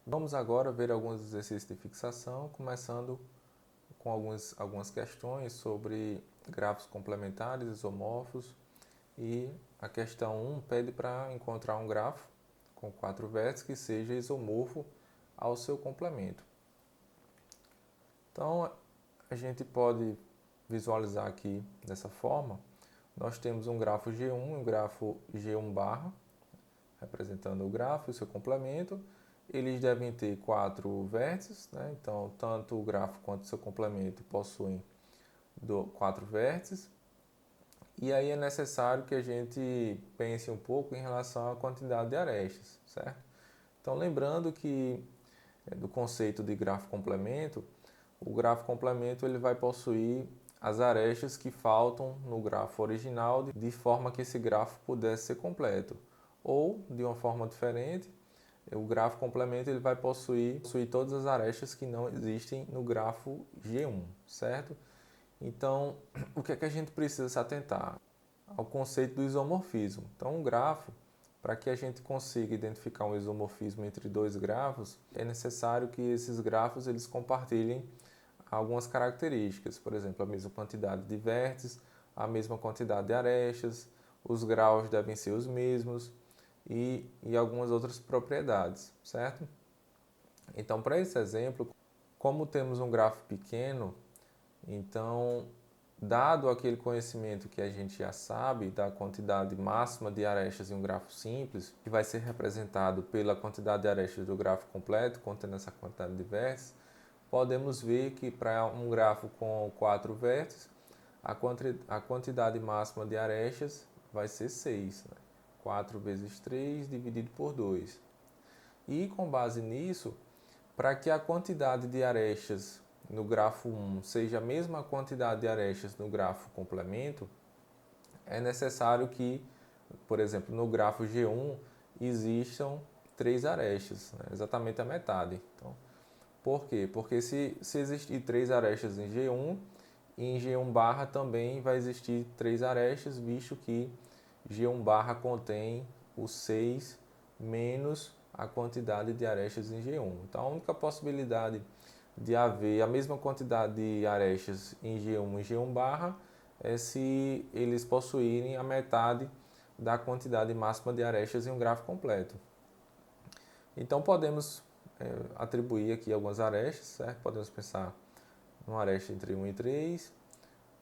Vamos agora ver alguns exercícios de fixação, começando com algumas questões sobre grafos complementares, isomorfos. E a questão 1 pede para encontrar um grafo com 4 vértices que seja isomorfo ao seu complemento. Então, a gente pode visualizar aqui dessa forma. Nós temos um grafo G1 e um grafo G1 barra, representando o grafo e o seu complemento. Eles devem ter 4 vértices, né? Então, tanto o grafo quanto o seu complemento possuem 4 vértices. E aí é necessário que a gente pense um pouco em relação à quantidade de arestas, certo? Então, lembrando que do conceito de grafo complemento, o grafo complemento ele vai possuir as arestas que faltam no grafo original, de forma que esse grafo pudesse ser completo. Ou, de uma forma diferente, o grafo complemento ele vai possuir todas as arestas que não existem no grafo G1, certo? Então, o que é que a gente precisa se atentar? Ao conceito do isomorfismo. Então, um grafo, para que a gente consiga identificar um isomorfismo entre dois grafos, é necessário que esses grafos eles compartilhem algumas características, por exemplo, a mesma quantidade de vértices, a mesma quantidade de arestas, os graus devem ser os mesmos e algumas outras propriedades, certo? Então, para esse exemplo, como temos um grafo pequeno, então, dado aquele conhecimento que a gente já sabe da quantidade máxima de arestas em um grafo simples, que vai ser representado pela quantidade de arestas do grafo completo, contendo essa quantidade de vértices, podemos ver que para um grafo com 4 vértices, a quantidade máxima de arestas vai ser 6. Né? 4 vezes 3 dividido por 2. E com base nisso, para que a quantidade de arestas no grafo 1 seja a mesma quantidade de arestas no grafo complemento, é necessário que, por exemplo, no grafo G1 existam 3 arestas, né? Exatamente a metade. Então, por quê? Porque se existir 3 arestas em G1, em G1 barra também vai existir 3 arestas, visto que G1 barra contém o 6 menos a quantidade de arestas em G1. Então, a única possibilidade de haver a mesma quantidade de arestas em G1 e G1 barra é se eles possuírem a metade da quantidade máxima de arestas em um grafo completo. Então, podemos atribuir aqui algumas arestas, certo? Podemos pensar uma aresta entre 1 e 3,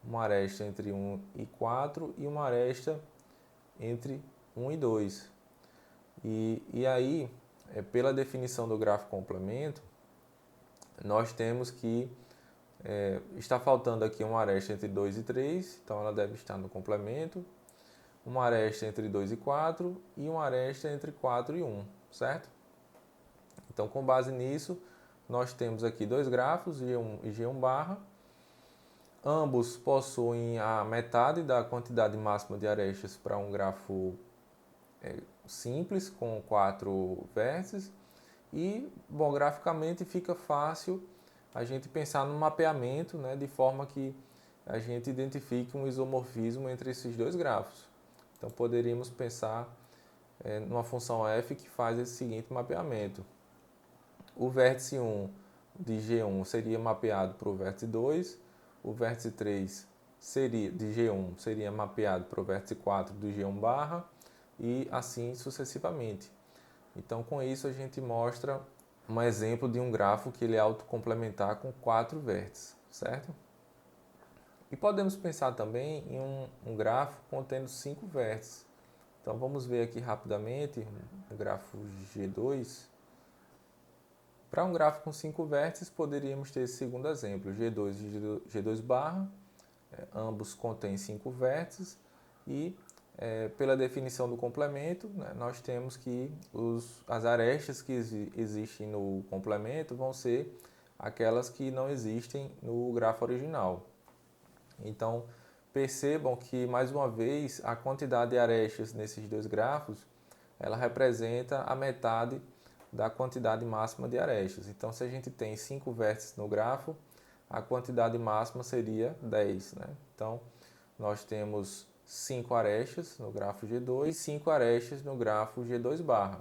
uma aresta entre 1 e 4 e uma aresta entre 1 e 2. E aí, pela definição do grafo complemento, nós temos que está faltando aqui uma aresta entre 2 e 3, então ela deve estar no complemento, uma aresta entre 2 e 4 e uma aresta entre 4 e 1, certo? Então, com base nisso, nós temos aqui dois grafos, G1 e G1 barra. Ambos possuem a metade da quantidade máxima de arestas para um grafo simples, com 4 vértices. E, bom, graficamente fica fácil a gente pensar no mapeamento, né, de forma que a gente identifique um isomorfismo entre esses dois grafos. Então, poderíamos pensar numa função f que faz esse seguinte mapeamento. O vértice 1 de G1 seria mapeado para o vértice 2, o vértice 3 de G1 seria mapeado para o vértice 4 do G1 barra e assim sucessivamente. Então, com isso, a gente mostra um exemplo de um grafo que ele é autocomplementar com 4 vértices, certo? E podemos pensar também em um grafo contendo 5 vértices. Então, vamos ver aqui rapidamente o grafo G2. Para um gráfico com 5 vértices, poderíamos ter esse segundo exemplo, G2 e G2 barra, ambos contêm 5 vértices e pela definição do complemento, né, nós temos que as arestas que existem no complemento vão ser aquelas que não existem no grafo original. Então, percebam que, mais uma vez, a quantidade de arestas nesses dois grafos, ela representa a metade da quantidade máxima de arestas. Então, se a gente tem 5 vértices no grafo, a quantidade máxima seria 10. Né? Então, nós temos 5 arestas no grafo G2 e 5 arestas no grafo G2 barra.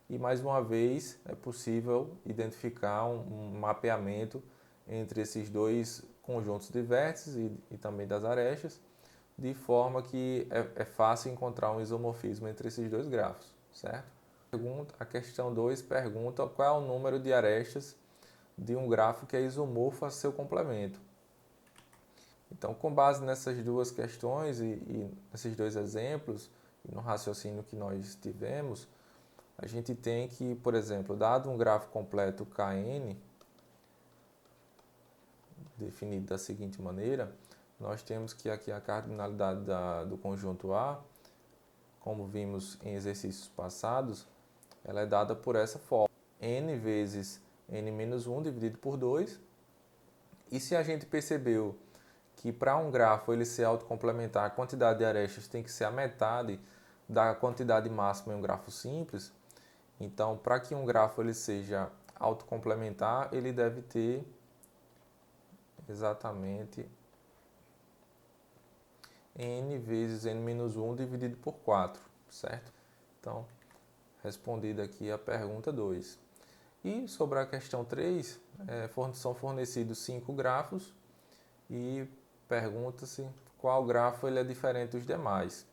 e mais uma vez é possível identificar um mapeamento entre esses dois conjuntos de vértices e também das arestas, de forma que é fácil encontrar um isomorfismo entre esses dois grafos, certo? A questão 2 pergunta qual é o número de arestas de um grafo que é isomorfo a seu complemento. Então, com base nessas duas questões e nesses dois exemplos, e no raciocínio que nós tivemos, a gente tem que, por exemplo, dado um grafo completo Kn, definido da seguinte maneira, nós temos que aqui a cardinalidade do conjunto A, como vimos em exercícios passados, ela é dada por essa forma, n vezes n-1 dividido por 2, e se a gente percebeu que para um grafo ele ser autocomplementar, a quantidade de arestas tem que ser a metade da quantidade máxima em um grafo simples, então para que um grafo ele seja autocomplementar, ele deve ter exatamente n vezes n-1 dividido por 4, certo? Então, respondida aqui a pergunta 2. E sobre a questão 3, são fornecidos 5 grafos e pergunta-se qual grafo ele é diferente dos demais.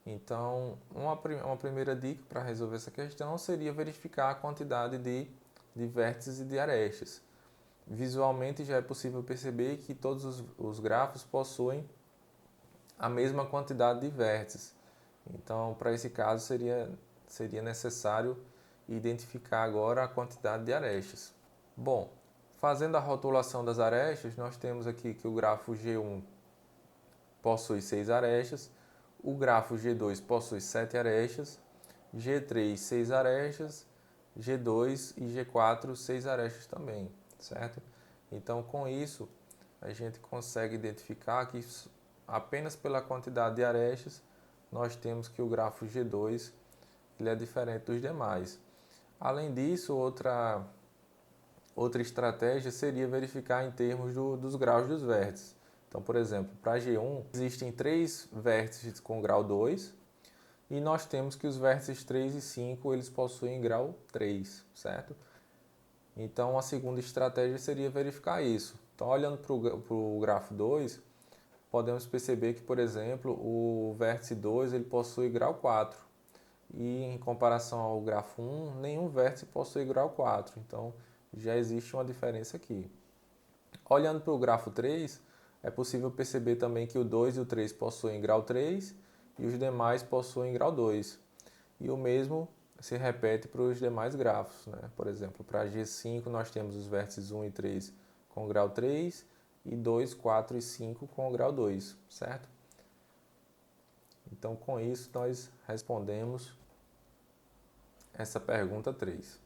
Então, uma primeira dica para resolver essa questão seria verificar a quantidade de vértices e de arestas. Visualmente já é possível perceber que todos os grafos possuem a mesma quantidade de vértices. Então, para esse caso, seria necessário identificar agora a quantidade de arestas. Bom, fazendo a rotulação das arestas, nós temos aqui que o grafo G1 possui 6 arestas, o grafo G2 possui 7 arestas, G3 6 arestas, G2 e G4 6 arestas também, certo? Então, com isso, a gente consegue identificar que apenas pela quantidade de arestas, nós temos que o grafo G2 ele é diferente dos demais. Além disso, outra estratégia seria verificar em termos dos graus dos vértices. Então, por exemplo, para G1 existem 3 vértices com grau 2 e nós temos que os vértices 3 e 5 eles possuem grau 3, certo? Então, a segunda estratégia seria verificar isso. Então, olhando para o grafo 2, podemos perceber que, por exemplo, o vértice 2 ele possui grau 4 e em comparação ao grafo 1, nenhum vértice possui grau 4, então já existe uma diferença aqui. Olhando para o grafo 3, é possível perceber também que o 2 e o 3 possuem grau 3 e os demais possuem grau 2. E o mesmo se repete para os demais grafos, né? Por exemplo, para G5 nós temos os vértices 1 e 3 com grau 3 e 2, 4 e 5 com grau 2, certo? Então, com isso, nós respondemos essa pergunta 3.